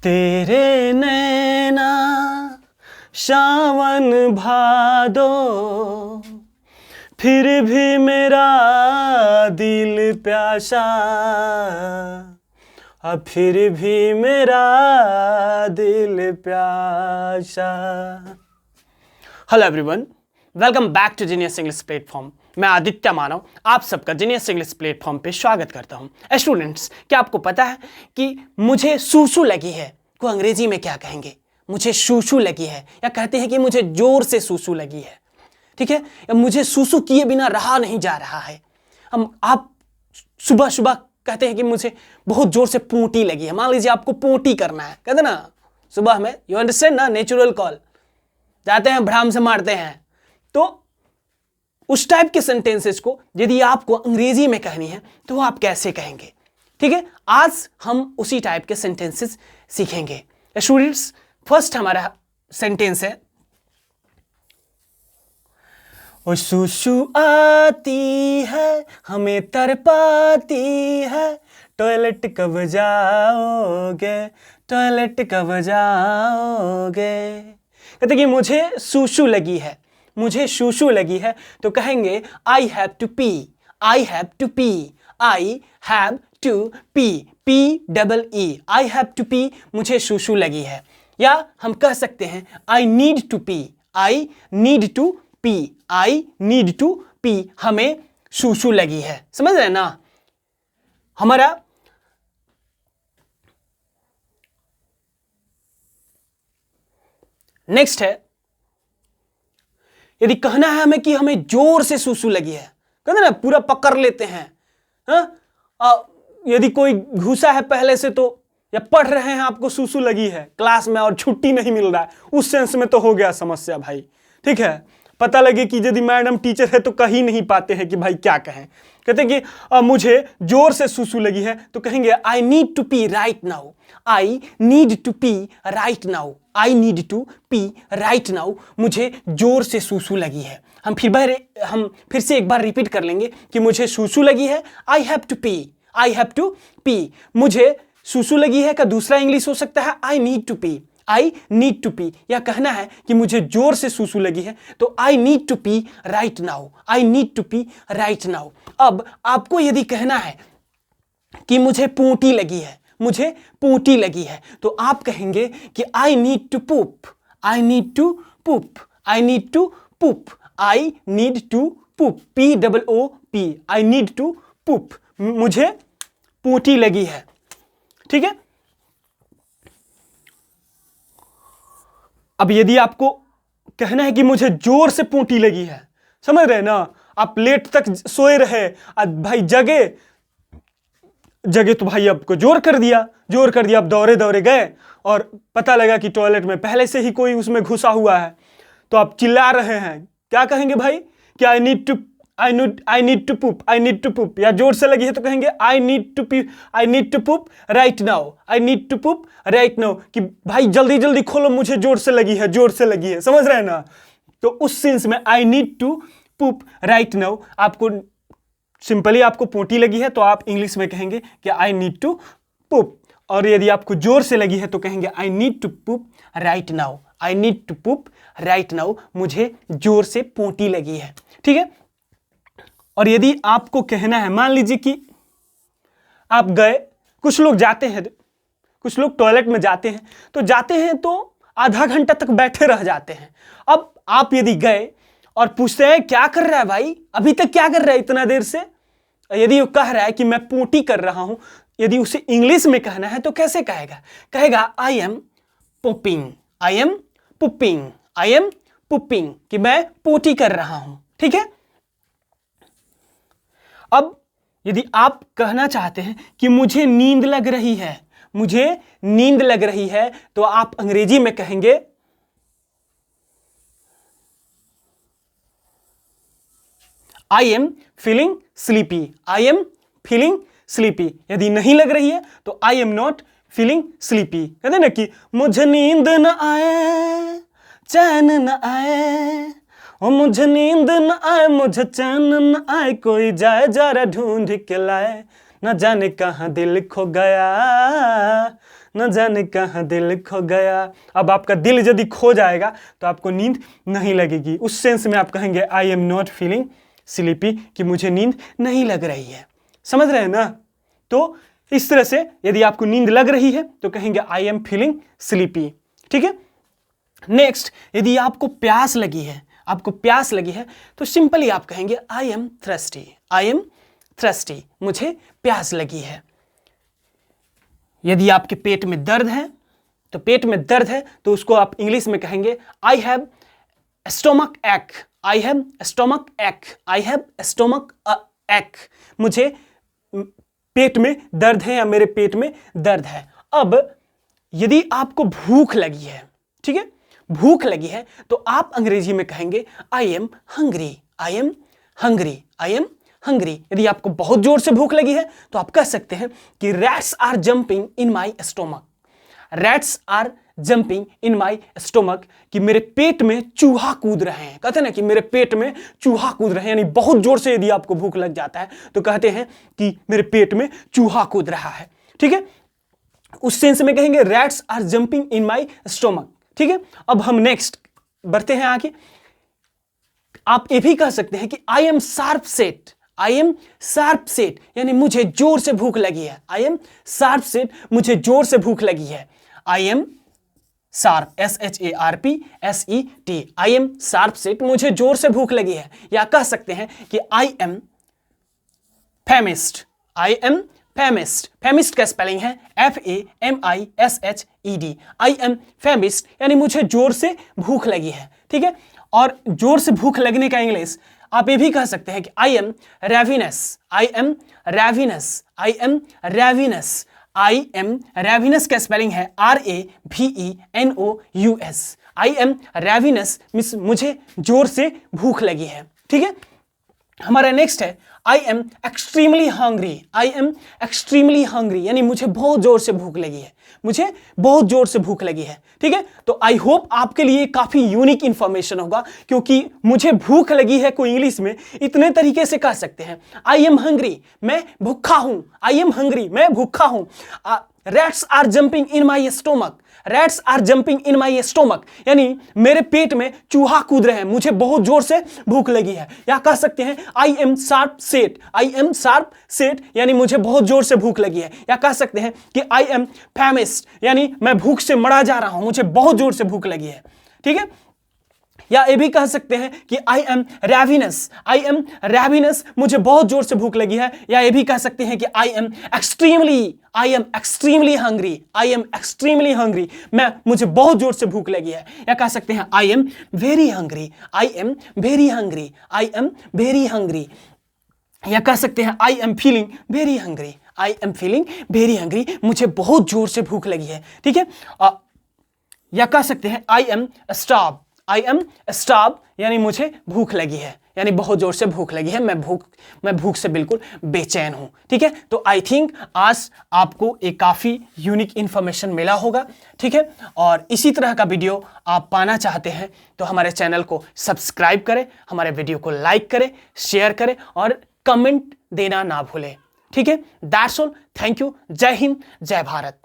तेरे नैना सावन भादो, फिर भी मेरा दिल प्यासा, अब फिर भी मेरा दिल प्यासा। Hello everyone, welcome back to genius English platform. मैं आदित्य मानव आप सबका जीनियस इंग्लिश प्लेटफॉर्म पे स्वागत करता हूं। स्टूडेंट्स, क्या आपको पता है कि मुझे सूसू लगी है को अंग्रेजी में क्या कहेंगे? मुझे सूसू लगी है, या कहते हैं कि मुझे जोर से सूसू लगी है, ठीक है, या मुझे सूसू किए बिना रहा नहीं जा रहा है। आप सुबह सुबह कहते हैं कि मुझे बहुत जोर से पोंटी लगी है। मान लीजिए आपको पोंटी करना है, कहते ना सुबह में, यू अंडरस्टैंड ना, नेचुरल कॉल, जाते हैं भ्राम से मारते हैं। तो उस टाइप के सेंटेंसेस को यदि आपको अंग्रेजी में कहनी है तो आप कैसे कहेंगे? ठीक है, आज हम उसी टाइप के सेंटेंसेस सीखेंगे। स्टूडेंट्स, फर्स्ट हमारा सेंटेंस है, ओ सुसु आती है हमें तरपाती है, टॉयलेट कब जाओगे, टॉयलेट कब जाओगे। कहते कि मुझे सूसू लगी है, मुझे सूसू लगी है, तो कहेंगे I have to pee, I have to pee, I have to pee, P double E, I have to pee, मुझे सूसू लगी है। या हम कह सकते हैं I need to pee, I need to pee, I need to pee, हमें सूसू लगी है। समझ रहे हैं ना? हमारा नेक्स्ट है, यदि कहना है हमें कि हमें जोर से सूसू लगी है, कहते ना पूरा पकड़ लेते हैं। यदि कोई घुसा है पहले से तो, या पढ़ रहे हैं आपको सूसू लगी है क्लास में और छुट्टी नहीं मिल रहा है, उस सेंस में तो हो गया समस्या भाई। ठीक है, पता लगे कि यदि मैडम टीचर है तो कह ही नहीं पाते हैं कि भाई क्या कहें। कहते हैं कि मुझे जोर से सूसू लगी है, तो कहेंगे I need to pee right now, I need to pee right now, I need to pee right now, मुझे जोर से सूसू लगी है। हम फिर से एक बार रिपीट कर लेंगे कि मुझे सूसू लगी है, I have to pee, I have to pee, मुझे सूसू लगी है का दूसरा इंग्लिश हो सकता है I need to pee, I need to pee. या कहना है कि मुझे जोर से सूसू लगी है तो I need to pee right now, I need to pee right now. अब आपको यदि कहना है कि मुझे पोंटी लगी है, मुझे पोंटी लगी है, तो आप कहेंगे कि I need to poop, I need to poop, I need to poop, I need to poop, P double O P, I need to poop, मुझे पोंटी लगी है। ठीक है, अब यदि आपको कहना है कि मुझे जोर से पोंटी लगी है, समझ रहे ना, आप लेट तक सोए रहे, भाई जगे तो भाई आपको जोर कर दिया, आप दौड़े दौड़े गए और पता लगा कि टॉयलेट में पहले से ही कोई उसमें घुसा हुआ है, तो आप चिल्ला रहे हैं, क्या कहेंगे भाई कि I need to poop, I need to poop. या जोर से लगी है तो कहेंगे I need to poop right now, I need to poop right now, कि भाई जल्दी जल्दी खोलो, मुझे जोर से लगी है, जोर से लगी है। समझ रहे हैं ना? तो उस सेंस में I need to poop right now, आपको सिंपली आपको पोंटी लगी है तो आप इंग्लिश में कहेंगे कि आई नीड टू पूप, और यदि आपको जोर से लगी है तो कहेंगे I need to poop right now, I need to poop right now, मुझे जोर से पोंटी लगी है। ठीक है, और यदि आपको कहना है, मान लीजिए कि आप गए, कुछ लोग जाते हैं, कुछ लोग टॉयलेट में जाते हैं तो आधा घंटा तक बैठे रह जाते हैं। अब आप यदि गए और पूछते हैं क्या कर रहा है भाई, अभी तक क्या कर रहा है इतना देर से, यदि वो कह रहा है कि मैं पोंटी कर रहा हूं, यदि उसे इंग्लिश में कहना है तो कैसे कहेगा? कहेगा I am पुपिंग, I am पुपिंग, I am पुपिंग, कि मैं पोंटी कर रहा हूं। ठीक है, अब यदि आप कहना चाहते हैं कि मुझे नींद लग रही है, मुझे नींद लग रही है, तो आप अंग्रेजी में कहेंगे I am feeling sleepy, I am feeling sleepy. यदि नहीं लग रही है तो I am not feeling sleepy. कहते ना कि मुझे नींद न आए, चैन न आए, ओ मुझे नींद न आए, मुझे चैन न आए, कोई जाए जरा ढूंढ के लाए, न जाने कहाँ दिल खो गया, न जाने कहाँ दिल खो गया। अब आपका दिल यदि खो जाएगा तो आपको नींद नहीं लगेगी। उस सेंस में आप कहेंगे I am not feeling sleepy, कि मुझे नींद नहीं लग रही है। समझ रहे हैं ना? तो इस तरह से यदि आपको नींद लग रही है तो कहेंगे आई एम फीलिंग स्लीपी। ठीक है। नेक्स्ट, यदि आपको प्यास लगी है, तो सिंपली आप कहेंगे आई एम थ्रस्टी, मुझे प्यास लगी है। यदि आपके पेट में दर्द है तो उसको आप इंग्लिश में कहेंगे आई हैव स्टोमक एक, मुझे पेट में दर्द है या मेरे पेट में दर्द है। अब यदि आपको भूख लगी है, ठीक है, भूख लगी है, तो आप अंग्रेजी में कहेंगे आई एम हंग्री। यदि आपको बहुत जोर से भूख लगी है तो आप कह सकते हैं कि rats are jumping in my stomach, कि मेरे पेट में चूहा कूद रहे हैं। कहते हैं ना कि मेरे पेट में चूहा कूद रहे हैं, यानी बहुत जोर से यदि आपको भूख लग जाता है तो कहते हैं कि मेरे पेट में चूहा कूद रहा है। ठीक है, उस सेंस में कहेंगे rats are jumping in my stomach. ठीक है, अब हम नेक्स्ट बढ़ते हैं आगे। आप ये भी कह सकते हैं कि आई एम शार्प सेट, यानी मुझे जोर से भूख लगी है। आई एम शार्प सेट, मुझे जोर से भूख लगी है। I am sharp, SHARPSET, I am sharp set, मुझे जोर से भूख लगी है। या कह सकते हैं कि आई एम फेमिस्ट, फेमिस्ट का स्पेलिंग है FAMISHED, आई एम फेमिस्ट, यानी मुझे जोर से भूख लगी है। ठीक है, और जोर से भूख लगने का इंग्लिश आप ये भी कह सकते हैं कि आई एम रैविनस, का स्पेलिंग है RAVENOUS, आई एम रैविनस, मिस मुझे जोर से भूख लगी है। ठीक है, हमारा नेक्स्ट है आई एम एक्सट्रीमली हंग्री, यानी मुझे बहुत जोर से भूख लगी है। ठीक है, तो आई होप आपके लिए काफी यूनिक इंफॉर्मेशन होगा, क्योंकि मुझे भूख लगी है को इंग्लिश में इतने तरीके से कह सकते हैं। आई एम हंग्री, मैं भूखा हूं। Rats are jumping in my stomach, यानी मेरे पेट में चूहा कूद रहे हैं, मुझे बहुत जोर से भूख लगी है। या कह सकते हैं आई एम शार्प सेट, यानी मुझे बहुत जोर से भूख लगी है। या कह सकते हैं कि आई एम फैमिस्ट, यानी मैं भूख से मरा जा रहा हूं, मुझे बहुत जोर से भूख लगी है। ठीक है, या ये भी कह सकते हैं कि आई एम रैविनस, मुझे बहुत जोर से भूख लगी है। या ये भी कह सकते हैं कि आई एम एक्सट्रीमली हंग्री, मुझे बहुत जोर से भूख लगी है। या कह सकते हैं आई एम वेरी हंग्री, या कह सकते हैं I am feeling very hungry, मुझे बहुत जोर से भूख लगी है। ठीक है, या कह सकते हैं आई एम स्टार्व, यानी मुझे भूख लगी है, यानी बहुत जोर से भूख लगी है, मैं भूख से बिल्कुल बेचैन हूं। ठीक है, तो आई थिंक आज आपको एक काफी यूनिक इंफॉर्मेशन मिला होगा। ठीक है, और इसी तरह का वीडियो आप पाना चाहते हैं तो हमारे चैनल को सब्सक्राइब करें, हमारे वीडियो को लाइक करें, शेयर करें और कमेंट देना ना भूलें। ठीक है, दैट्स ऑल, थैंक यू, जय हिंद, जय भारत।